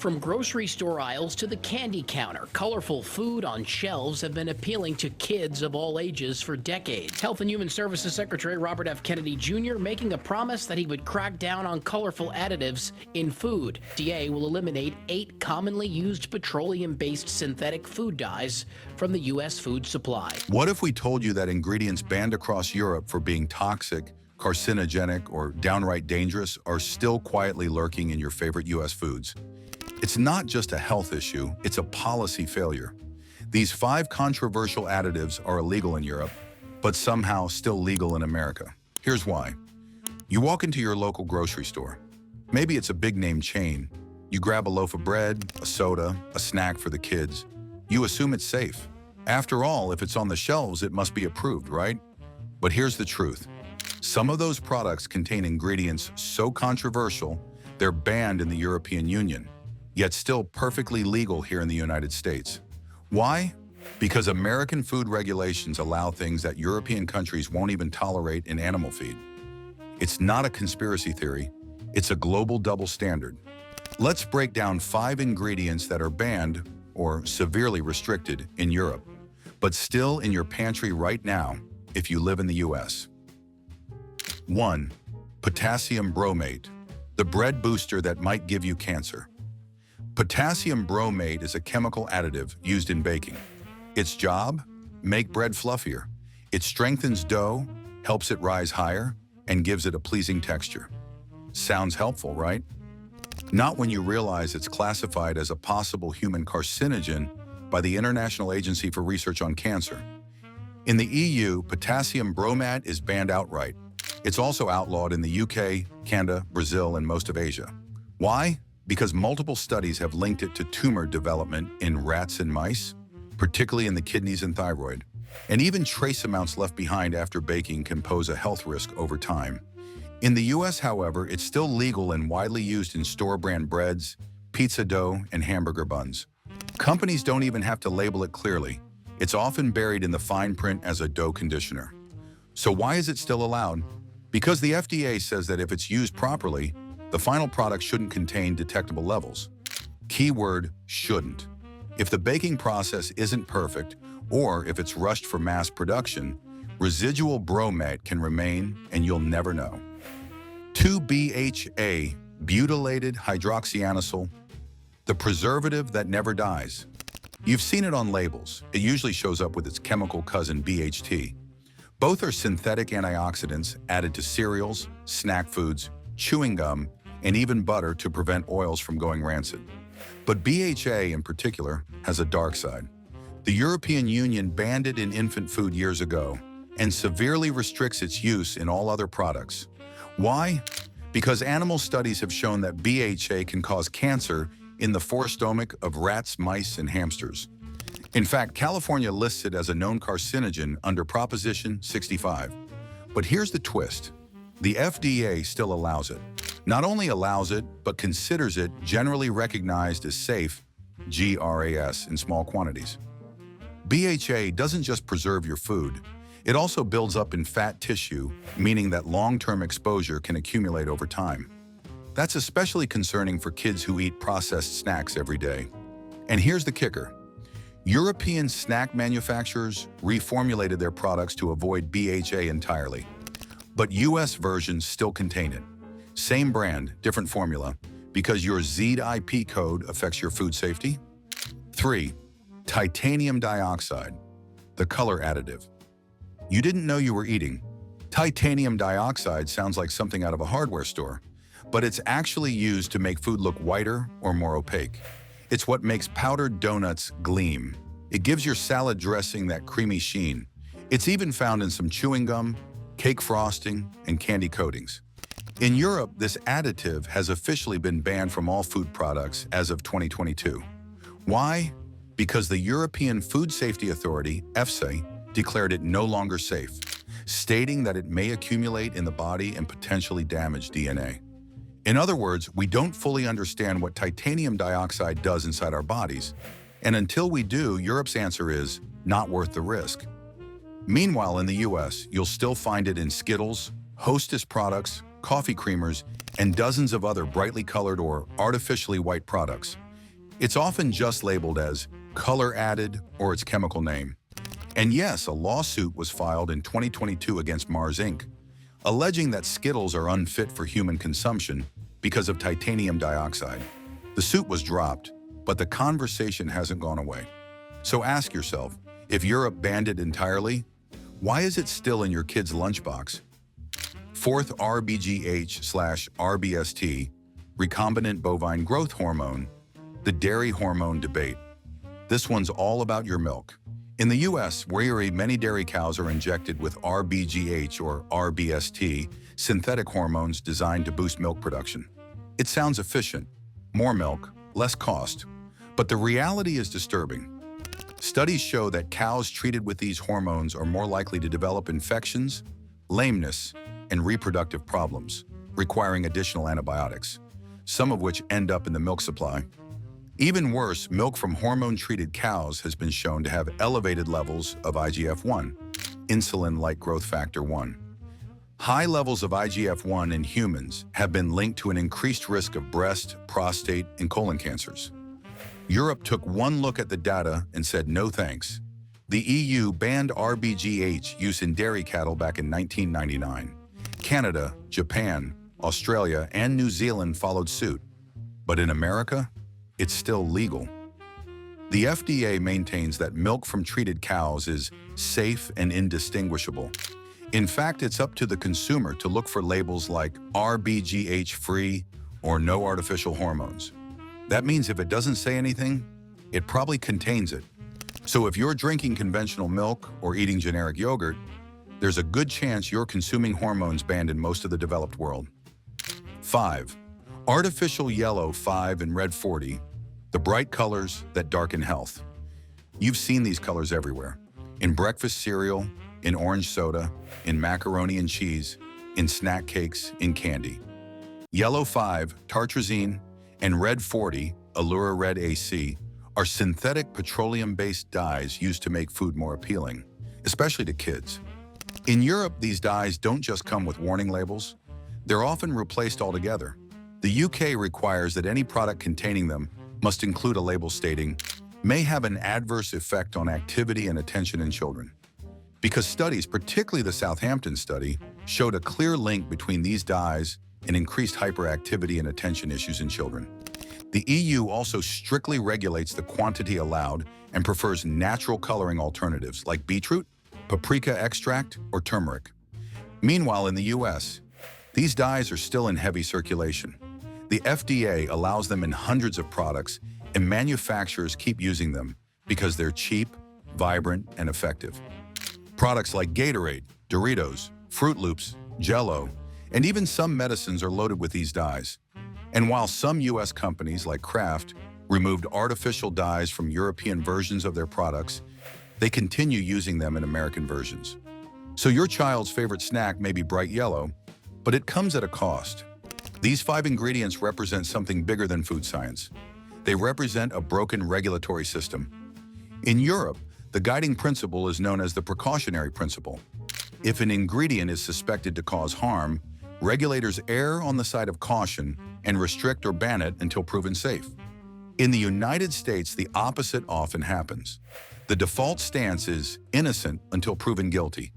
From grocery store aisles to the candy counter, colorful food on shelves have been appealing to kids of all ages for decades. Health and Human Services Secretary Robert F. Kennedy Jr. making a promise that he would crack down on colorful additives in food. FDA will eliminate 8 commonly used petroleum-based synthetic food dyes from the U.S. food supply. What if we told you that ingredients banned across Europe for being toxic, carcinogenic, or downright dangerous are still quietly lurking in your favorite U.S. foods? It's not just a health issue, it's a policy failure. These 5 controversial additives are illegal in Europe, but somehow still legal in America. Here's why. You walk into your local grocery store. Maybe it's a big-name chain. You grab a loaf of bread, a soda, a snack for the kids. You assume it's safe. After all, if it's on the shelves, it must be approved, right? But here's the truth. Some of those products contain ingredients so controversial, they're banned in the European Union, yet still perfectly legal here in the United States. Why? Because American food regulations allow things that European countries won't even tolerate in animal feed. It's not a conspiracy theory, it's a global double standard. Let's break down 5 ingredients that are banned or severely restricted in Europe, but still in your pantry right now if you live in the US. 1. Potassium bromate, the bread booster that might give you cancer. Potassium bromate is a chemical additive used in baking. Its job? Make bread fluffier. It strengthens dough, helps it rise higher, and gives it a pleasing texture. Sounds helpful, right? Not when you realize it's classified as a possible human carcinogen by the International Agency for Research on Cancer. In the EU, potassium bromate is banned outright. It's also outlawed in the UK, Canada, Brazil, and most of Asia. Why? Because multiple studies have linked it to tumor development in rats and mice, particularly in the kidneys and thyroid. And even trace amounts left behind after baking can pose a health risk over time. In the US, however, it's still legal and widely used in store-brand breads, pizza dough, and hamburger buns. Companies don't even have to label it clearly. It's often buried in the fine print as a dough conditioner. So why is it still allowed? Because the FDA says that if it's used properly, the final product shouldn't contain detectable levels. Keyword, shouldn't. If the baking process isn't perfect, or if it's rushed for mass production, residual bromate can remain and you'll never know. 2-BHA, butylated hydroxyanisole, the preservative that never dies. You've seen it on labels. It usually shows up with its chemical cousin BHT. Both are synthetic antioxidants added to cereals, snack foods, chewing gum, and even butter to prevent oils from going rancid. But BHA in particular has a dark side. The European Union banned it in infant food years ago and severely restricts its use in all other products. Why? Because animal studies have shown that BHA can cause cancer in the forestomach of rats, mice, and hamsters. In fact, California lists it as a known carcinogen under Proposition 65. But here's the twist. The FDA still allows it. Not only allows it, but considers it generally recognized as safe, GRAS, in small quantities. BHA doesn't just preserve your food, it also builds up in fat tissue, meaning that long-term exposure can accumulate over time. That's especially concerning for kids who eat processed snacks every day. And here's the kicker. European snack manufacturers reformulated their products to avoid BHA entirely, but US versions still contain it. Same brand, different formula, because your ZEED IP code affects your food safety. 3. Titanium dioxide, the color additive. You didn't know you were eating. Titanium dioxide sounds like something out of a hardware store, but it's actually used to make food look whiter or more opaque. It's what makes powdered donuts gleam. It gives your salad dressing that creamy sheen. It's even found in some chewing gum, cake frosting, and candy coatings. In Europe, this additive has officially been banned from all food products as of 2022. Why? Because the European Food Safety Authority, EFSA, declared it no longer safe, stating that it may accumulate in the body and potentially damage DNA. In other words, we don't fully understand what titanium dioxide does inside our bodies, and until we do, Europe's answer is not worth the risk. Meanwhile, in the US, you'll still find it in Skittles, Hostess products, coffee creamers, and dozens of other brightly colored or artificially white products. It's often just labeled as color added or its chemical name. And yes, a lawsuit was filed in 2022 against Mars Inc., alleging that Skittles are unfit for human consumption because of titanium dioxide. The suit was dropped, but the conversation hasn't gone away. So ask yourself, if Europe banned it entirely, why is it still in your kid's lunchbox? Fourth, RBGH/RBST, recombinant bovine growth hormone, the dairy hormone debate. This one's all about your milk. In the US, where many dairy cows are injected with RBGH or RBST, synthetic hormones designed to boost milk production. It sounds efficient, more milk, less cost, but the reality is disturbing. Studies show that cows treated with these hormones are more likely to develop infections, lameness, and reproductive problems, requiring additional antibiotics, some of which end up in the milk supply. Even worse, milk from hormone-treated cows has been shown to have elevated levels of IGF-1, insulin-like growth factor 1. High levels of IGF-1 in humans have been linked to an increased risk of breast, prostate, and colon cancers. Europe took one look at the data and said no thanks. The EU banned RBGH use in dairy cattle back in 1999. Canada, Japan, Australia, and New Zealand followed suit. But in America, it's still legal. The FDA maintains that milk from treated cows is safe and indistinguishable. In fact, it's up to the consumer to look for labels like RBGH-free or no artificial hormones. That means if it doesn't say anything, it probably contains it. So if you're drinking conventional milk or eating generic yogurt, there's a good chance you're consuming hormones banned in most of the developed world. 5. Artificial yellow 5 and red 40, the bright colors that darken health. You've seen these colors everywhere. In breakfast cereal, in orange soda, in macaroni and cheese, in snack cakes, in candy. Yellow 5, tartrazine, and red 40, Allura Red AC, are synthetic petroleum-based dyes used to make food more appealing, especially to kids. In Europe, these dyes don't just come with warning labels. They're often replaced altogether. The UK requires that any product containing them must include a label stating, may have an adverse effect on activity and attention in children. Because studies, particularly the Southampton study, showed a clear link between these dyes and increased hyperactivity and attention issues in children. The EU also strictly regulates the quantity allowed and prefers natural coloring alternatives like beetroot, paprika extract, or turmeric. Meanwhile, in the US, these dyes are still in heavy circulation. The FDA allows them in hundreds of products, and manufacturers keep using them because they're cheap, vibrant, and effective. Products like Gatorade, Doritos, Fruit Loops, Jell-O, and even some medicines are loaded with these dyes. And while some US companies like Kraft removed artificial dyes from European versions of their products, they continue using them in American versions. So your child's favorite snack may be bright yellow, but it comes at a cost. These 5 ingredients represent something bigger than food science. They represent a broken regulatory system. In Europe, the guiding principle is known as the precautionary principle. If an ingredient is suspected to cause harm, regulators err on the side of caution and restrict or ban it until proven safe. In the United States, the opposite often happens. The default stance is innocent until proven guilty.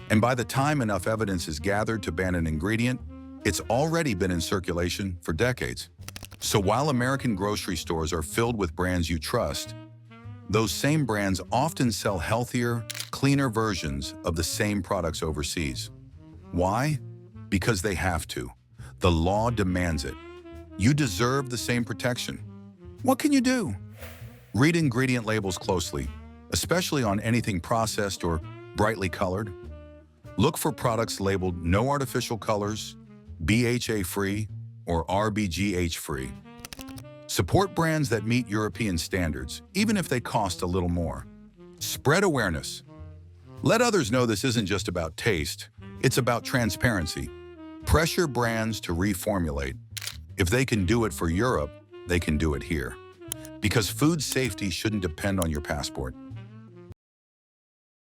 And by the time enough evidence is gathered to ban an ingredient, it's already been in circulation for decades. So while American grocery stores are filled with brands you trust, those same brands often sell healthier, cleaner versions of the same products overseas. Why? Because they have to. The law demands it. You deserve the same protection. What can you do? Read ingredient labels closely, especially on anything processed or brightly colored. Look for products labeled no artificial colors, BHA-free, or RBGH-free. Support brands that meet European standards, even if they cost a little more. Spread awareness. Let others know this isn't just about taste, it's about transparency. Pressure brands to reformulate. If they can do it for Europe, they can do it here. Because food safety shouldn't depend on your passport.